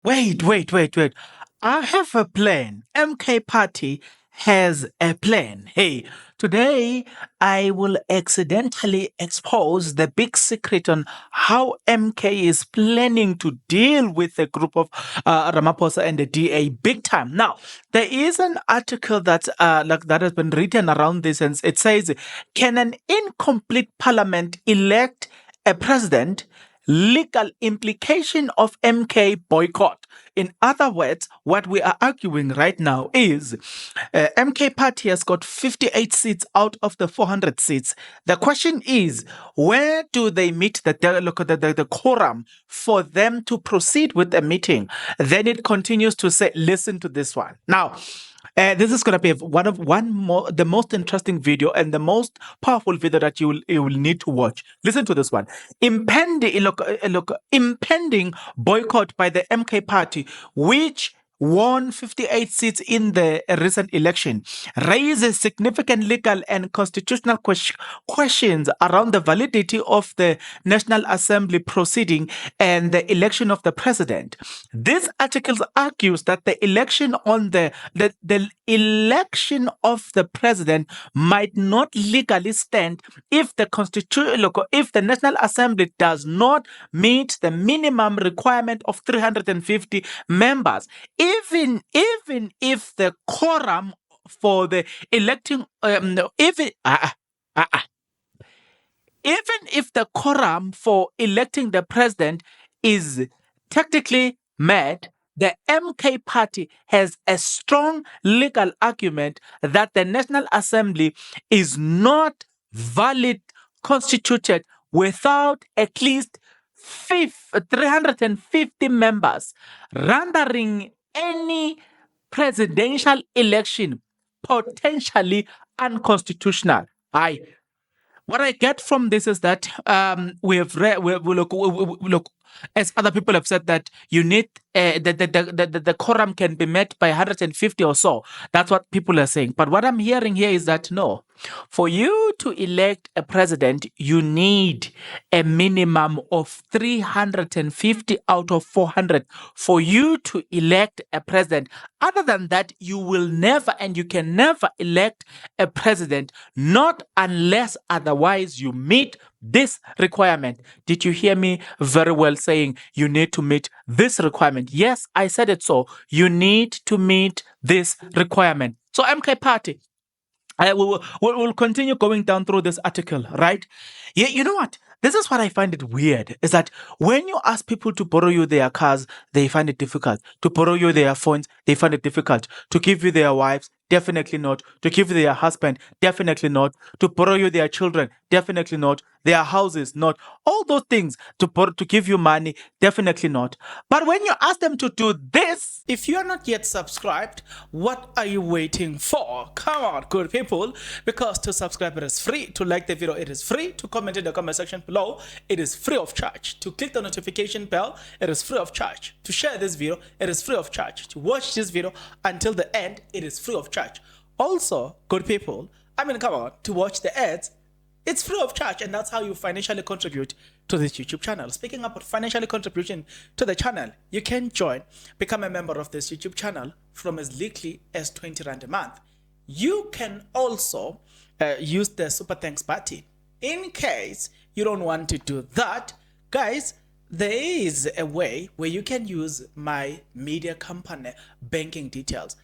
Wait. I have a plan. MK Party has a plan. Hey, today I will accidentally expose the big secret on how MK is planning to deal with the group of Ramaphosa and the DA big time. Now, there is an article that has been written around this, and it says, "Can an incomplete parliament elect a president? Legal implication of MK boycott." In other words, what we are arguing right now is MK Party has got 58 seats out of the 400 seats. The question is, where do they meet the quorum for them to proceed with the meeting? Then it continues to say, listen to this one. Now, this is going to be the most interesting video and the most powerful video that you will need to watch. Listen to this one. Impending boycott by the MK Party, which won 58 seats in the recent election, raises significant legal and constitutional questions around the validity of the National Assembly proceeding and the election of the president. This article argues that the election of the president might not legally stand if the National Assembly does not meet the minimum requirement of 350 members. Even if the quorum for the electing even if the quorum for electing the president is technically met, the MK Party has a strong legal argument that the National Assembly is not valid constituted without at least 350 members, rendering any presidential election potentially unconstitutional. What I get from this is that we have read, we look, as other people have said, that you need the quorum can be met by 150 or so. That's what people are saying. But what I'm hearing here is that no, for you to elect a president, you need a minimum of 350 out of 400 for you to elect a president. Other than that, you will never and you can never elect a president, not unless otherwise you meet this requirement. Did you hear me very well saying you need to meet this requirement? Yes, I said it so. You need to meet this requirement. So MK Party, we'll continue going down through this article, right? Yeah, you know what? This is what I find it weird, is that when you ask people to borrow you their cars, they find it difficult. To borrow you their phones, they find it difficult. To give you their wives, definitely not. To give you their husband, definitely not. To borrow you their children, definitely not. Their houses, not. All those things to give you money, definitely not. But when you ask them to do this, if you are not yet subscribed, what are you waiting for? Come on, good people, because to subscribe it is free. To like the video, it is free. To comment in the comment section below, it is free of charge. To click the notification bell, it is free of charge. To share this video, it is free of charge. To watch this video until the end, it is free of charge. Also, good people, come on, to watch the ads, it's free of charge, and that's how you financially contribute to this YouTube channel. Speaking about financially contribution to the channel, you can become a member of this YouTube channel from as little as 20 Rand a month. You can also use the Super Thanks button. In case you don't want to do that, guys, there is a way where you can use my media company banking details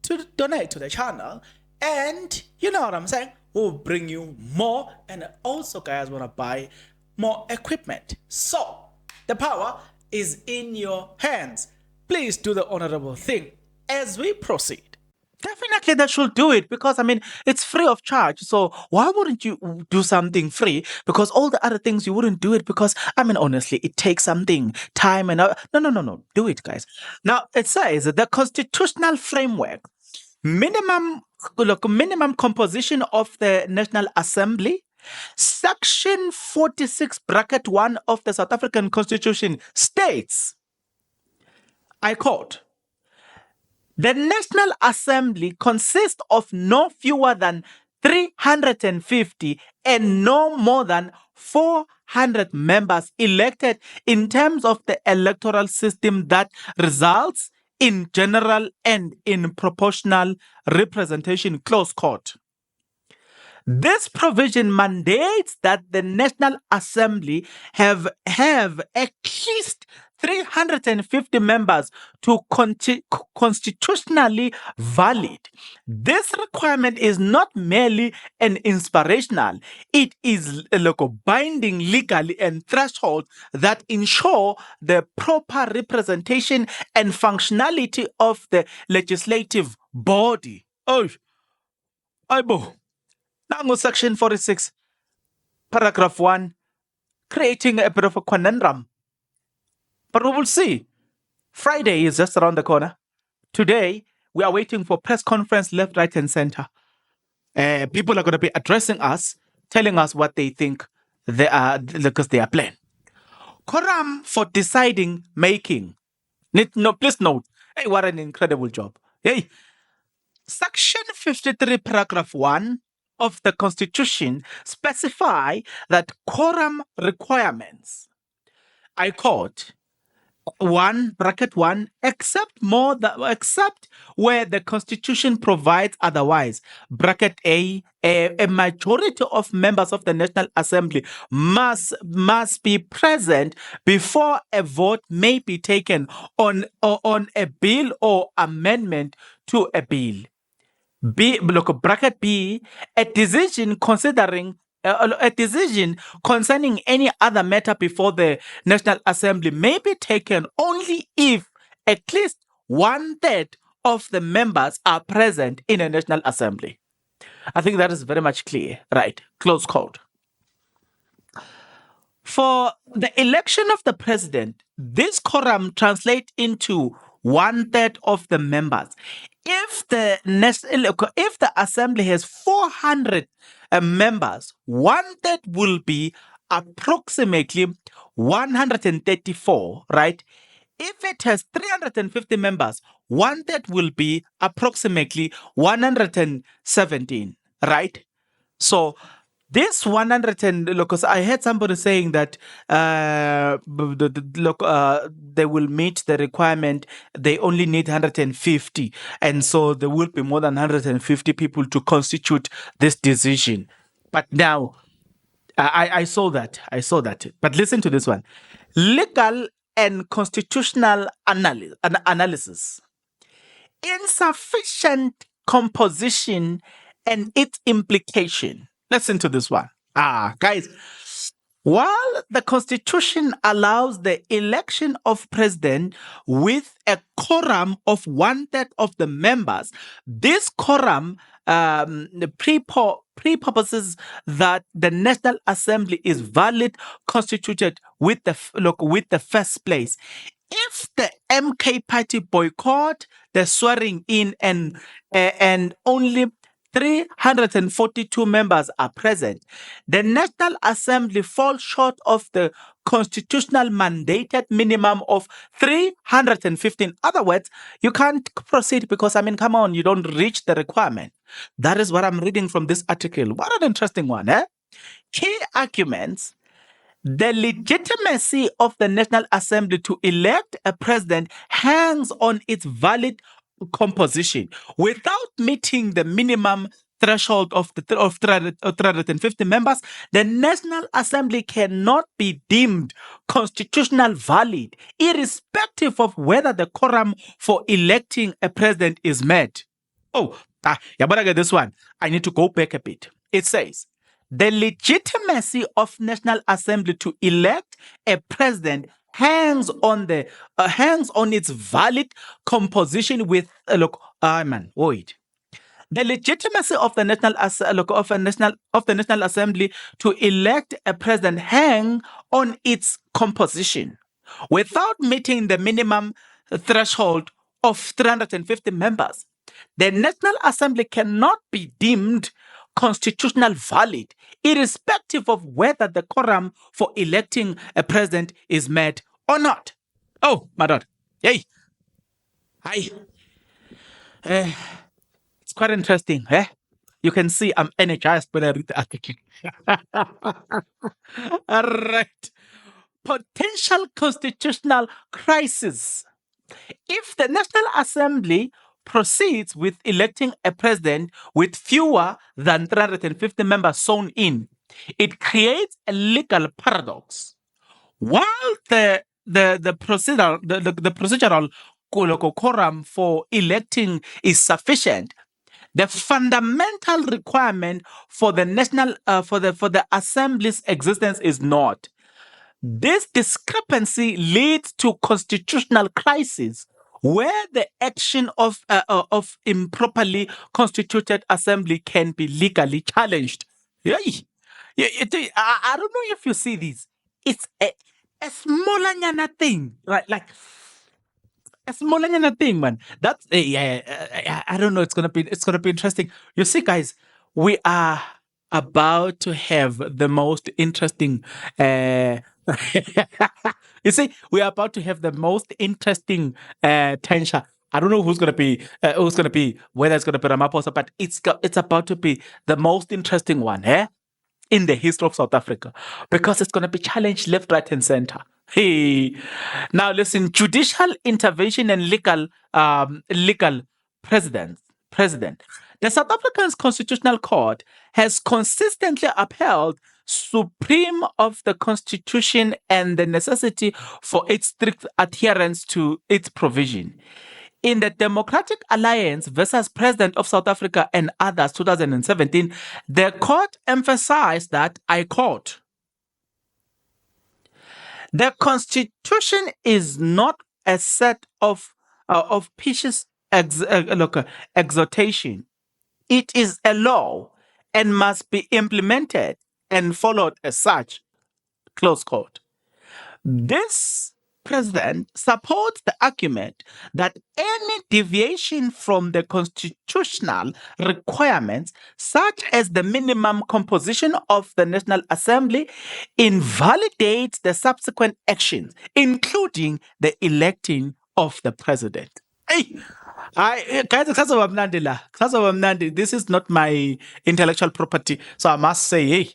to donate to the channel, and you know what I'm saying, we'll bring you more, and also guys want to buy more equipment. So the power is in your hands. Please do the honorable thing as we proceed. Definitely they should do it, because it's free of charge. So why wouldn't you do something free? Because all the other things you wouldn't do it, because honestly, it takes something time and no, do it, guys. Now it says the constitutional framework, minimum composition of the National Assembly, Section 46 bracket 1 of the South African Constitution states, I quote, "The National Assembly consists of no fewer than 350 and no more than 300 members elected in terms of the electoral system that results in general and in proportional representation, close quote. This provision mandates that the National Assembly have at least 350 members to constitutionally valid. This requirement is not merely an inspirational, it is a local binding legally and threshold that ensure the proper representation and functionality of the legislative body. Oh, Aibo. Now, section 46, paragraph 1, creating a bit of a conundrum. But we will see. Friday is just around the corner. Today, we are waiting for press conference left, right, and center. People are going to be addressing us, telling us what they think they are, because they are playing. Quorum for deciding making. No, please note. Hey, what an incredible job. Hey, Section 53, paragraph 1 of the Constitution specify that quorum requirements, I quote, bracket 1, except where the Constitution provides otherwise, bracket A majority of members of the National Assembly must be present before a vote may be taken on a bill or amendment to a bill. Bracket B, a decision concerning any other matter before the National Assembly may be taken only if at least 1/3 of the members are present in a National Assembly. I think that is very much clear, right? Close quote. For the election of the president, this quorum translates into 1/3 of the members. If the assembly has 400 members, 1/3 will be approximately 134, right? If it has 350 members, 1/3 will be approximately 117, right? So this 100 because I heard somebody saying that they will meet the requirement. They only need 150, and so there will be more than 150 people to constitute this decision. But now, I saw that. But listen to this one: legal and constitutional analysis, insufficient composition, and its implication. Listen to this one. Guys, while the Constitution allows the election of president with a quorum of 1/3 of the members, this quorum pre-purposes that the National Assembly is valid, constituted with the first place. If the MK party boycott the swearing in and only 342 members are present, the National Assembly falls short of the constitutional mandated minimum of 315. In other words, you can't proceed because, come on, you don't reach the requirement. That is what I'm reading from this article. What an interesting one, eh? Key arguments: the legitimacy of the National Assembly to elect a president hangs on its valid composition. Without meeting the minimum threshold of 350 members, the National Assembly cannot be deemed constitutional valid, irrespective of whether the quorum for electing a president is met. But I get this one. I need to go back a bit. It says, the legitimacy of National Assembly to elect a president hangs on its valid composition with The legitimacy of the National Assembly to elect a president hang on its composition. Without meeting the minimum threshold of 350 members, the National Assembly cannot be deemed constitutional valid, irrespective of whether the quorum for electing a president is met or not. Oh, my God. Hey. Hi. It's quite interesting, eh? You can see I'm energized when I read the article. All right. Potential constitutional crisis. If the National Assembly proceeds with electing a president with fewer than 350 members sworn in, it creates a legal paradox. While the procedural quorum for electing is sufficient, the fundamental requirement for the assembly's existence is not. This discrepancy leads to constitutional crisis where the action of improperly constituted assembly can be legally challenged. Yay. I don't know if you see this. It's a smaller nyana thing, right? Like a smaller nyana thing, man. That's I don't know. It's gonna be interesting. You see, guys, we are about to have the most interesting. You see, we are about to have the most interesting tension. I don't know who's gonna be whether it's gonna be Ramaphosa, but it's about to be the most interesting one, in the history of South Africa, because it's going to be challenged left, right, and center. Hey, now listen: judicial intervention and legal president. The South African Constitutional Court has consistently upheld supreme of the Constitution and the necessity for its strict adherence to its provision. In the Democratic Alliance versus President of South Africa and others 2017, the court emphasized that, I quote, the Constitution is not a set of pieces exhortation. It is a law and must be implemented and followed as such. Close quote. This president supports the argument that any deviation from the constitutional requirements, such as the minimum composition of the National Assembly, invalidates the subsequent actions, including the electing of the president. Hey, guys, this is not my intellectual property, so I must say, hey,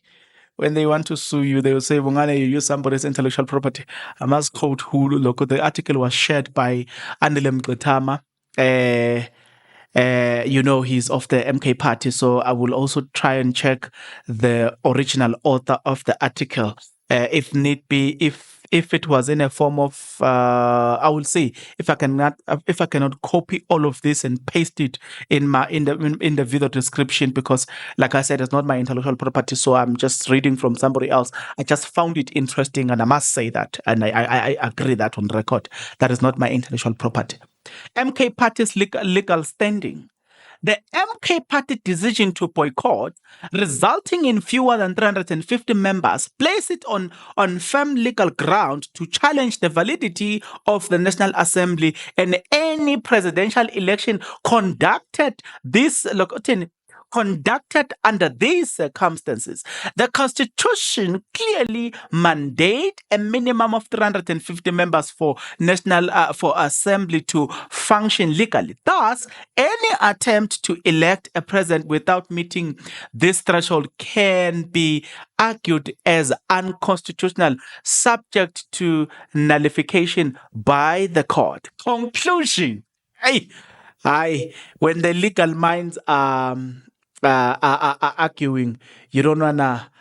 when they want to sue you, they will say, Bungane, you use somebody's intellectual property. I must quote who. Look, the article was shared by Anilem Gotama. He's of the MK party, so I will also try and check the original author of the article, if need be. If it was in a form of, I will see if I cannot copy all of this and paste it in the video description, because, like I said, it's not my intellectual property, so I'm just reading from somebody else. I just found it interesting, and I must say that, and I agree that on record. That is not my intellectual property. MK Party's legal standing. The MK Party decision to boycott, resulting in fewer than 350 members, place it on firm legal ground to challenge the validity of the National Assembly and any presidential election conducted under these circumstances. The Constitution clearly mandate a minimum of 350 members for for assembly to function legally. Thus, any attempt to elect a president without meeting this threshold can be argued as unconstitutional, subject to nullification by the court. Conclusion. When the legal minds are arguing, you don't wanna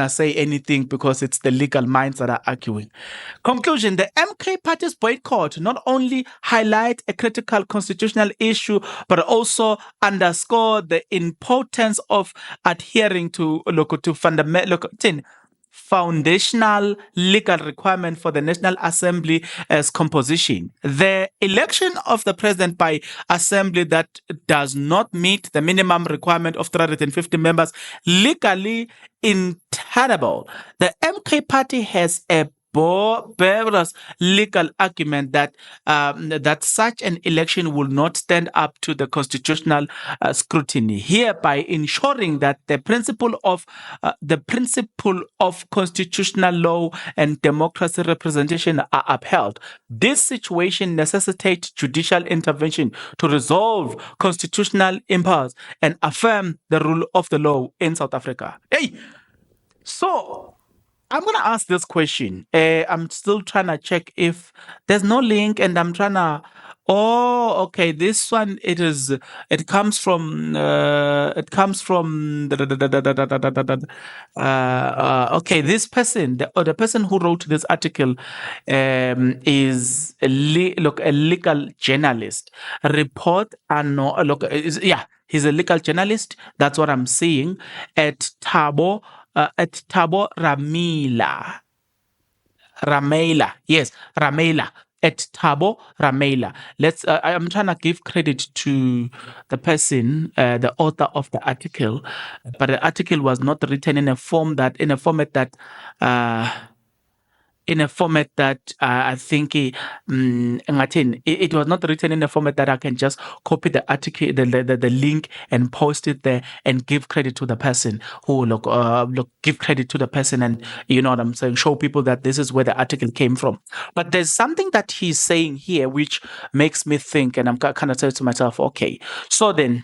say anything because it's the legal minds that are arguing. Conclusion: the MK Party's boycott not only highlight a critical constitutional issue, but also underscore the importance of adhering to foundational legal requirement for the National Assembly as composition. The election of the president by assembly that does not meet the minimum requirement of 350 members legally intenable. The MK Party has a bearers legal argument that that such an election will not stand up to the constitutional scrutiny, hereby ensuring that the principle of constitutional law and democracy representation are upheld. This situation necessitates judicial intervention to resolve constitutional impasse and affirm the rule of the law in South Africa. Hey, so I'm gonna ask this question. I'm still trying to check if there's no link, and I'm trying to. Oh, okay. This one it is. It comes from. It comes from. Okay, this person, the person who wrote this article, is a legal journalist. Report and no look. Yeah, he's a legal journalist. That's what I'm seeing at Tabo Ramela. Yes, Ramela. At Tabo Ramela. I'm trying to give credit to the person, the author of the article, but the article was not written in a format that uh, I think it was not written in a format that I can just copy the article, the link, and post it there and give credit to the person who give credit to the person, and you know what I'm saying, show people that this is where the article came from. But there's something that he's saying here which makes me think, and I'm kind of saying to myself, okay, so the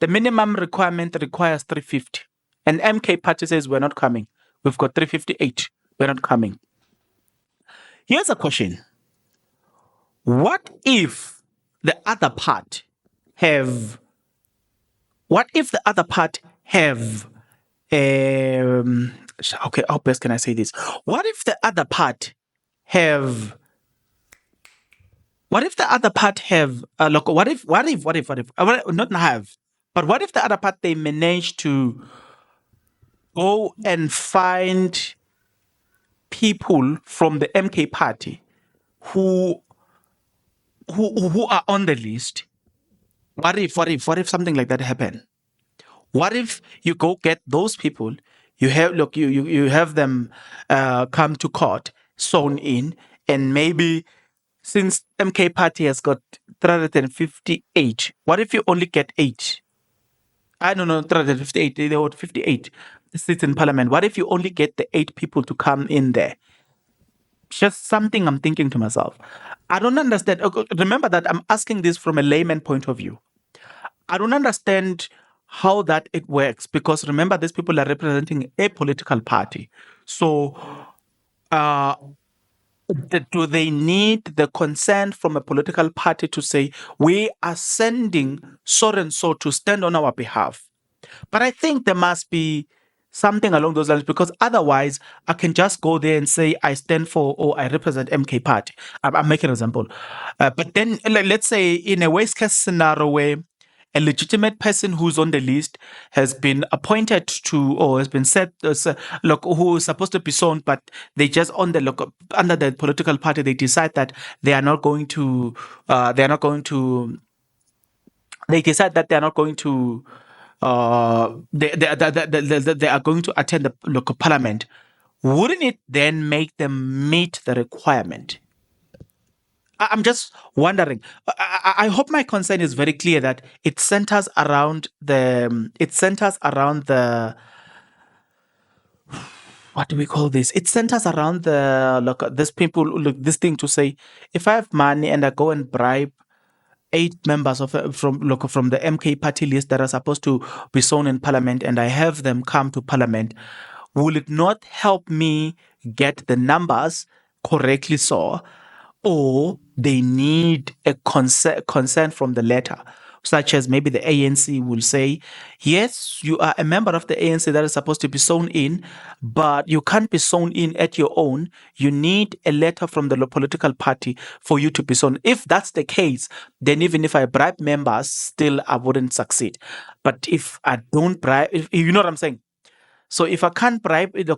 minimum requirement requires 350, and MK Party says we're not coming. We've got 358. We're not coming. Here's a question. What if the other part have okay, how best can I say this? What if the other part have not have, but what if the other part they manage to go and find people from the MK Party who are on the list? What if something like that happen? What if you go get those people? You have them come to court, sworn in, and maybe since MK Party has got 358, what if you only get 8? I don't know, 358. They got 58 seats in parliament. What if you only get the 8 people to come in there? Just something I'm thinking to myself. I don't understand. Remember that I'm asking this from a layman point of view. I don't understand how that it works, because remember, these people are representing a political party. So, do they need the consent from a political party to say, we are sending so and so to stand on our behalf? But I think there must be something along those lines, because otherwise I can just go there and say I stand for, or I represent MK Party. I'm making an example. But then let's say in a worst case scenario where a legitimate person who's on the list has been appointed to, or has been set, who is supposed to be sown, but they just under the political party, they decide that they are not going to, they decide that they are not going to, they are going to attend the local parliament. Wouldn't it then make them meet the requirement? I'm just wondering. I hope my concern is very clear, that it centers around the. What do we call this? It centers around this thing to say, if I have money and I go and bribe 8 members from the MK Party list that are supposed to be sown in parliament, and I have them come to parliament, will it not help me get the numbers correctly so? Or they need a consent from the letter, such as maybe the ANC will say, yes, you are a member of the ANC that is supposed to be sown in, but you can't be sown in at your own. You need a letter from the political party for you to be sown. If that's the case, then even if I bribe members, still I wouldn't succeed. But if I don't bribe, you know what I'm saying? So if I can't bribe, if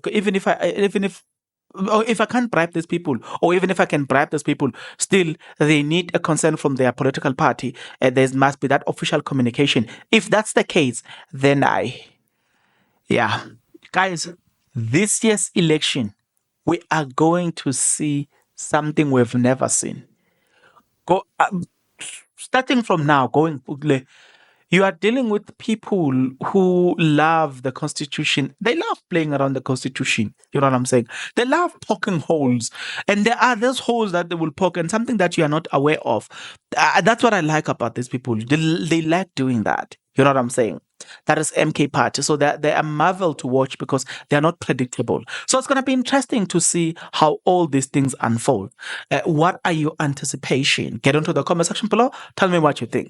I can't bribe these people, or even if I can bribe these people, still they need a consent from their political party. There must be that official communication. If that's the case, then guys, this year's election we are going to see something we've never seen. Go starting from now, going you are dealing with people who love the Constitution. They love playing around the Constitution. You know what I'm saying? They love poking holes. And there are those holes that they will poke and something that you are not aware of. That's what I like about these people. They like doing that. You know what I'm saying? That is MK Party. So they're a marvel to watch because they're not predictable. So it's going to be interesting to see how all these things unfold. What are your anticipation? Get into the comment section below. Tell me what you think.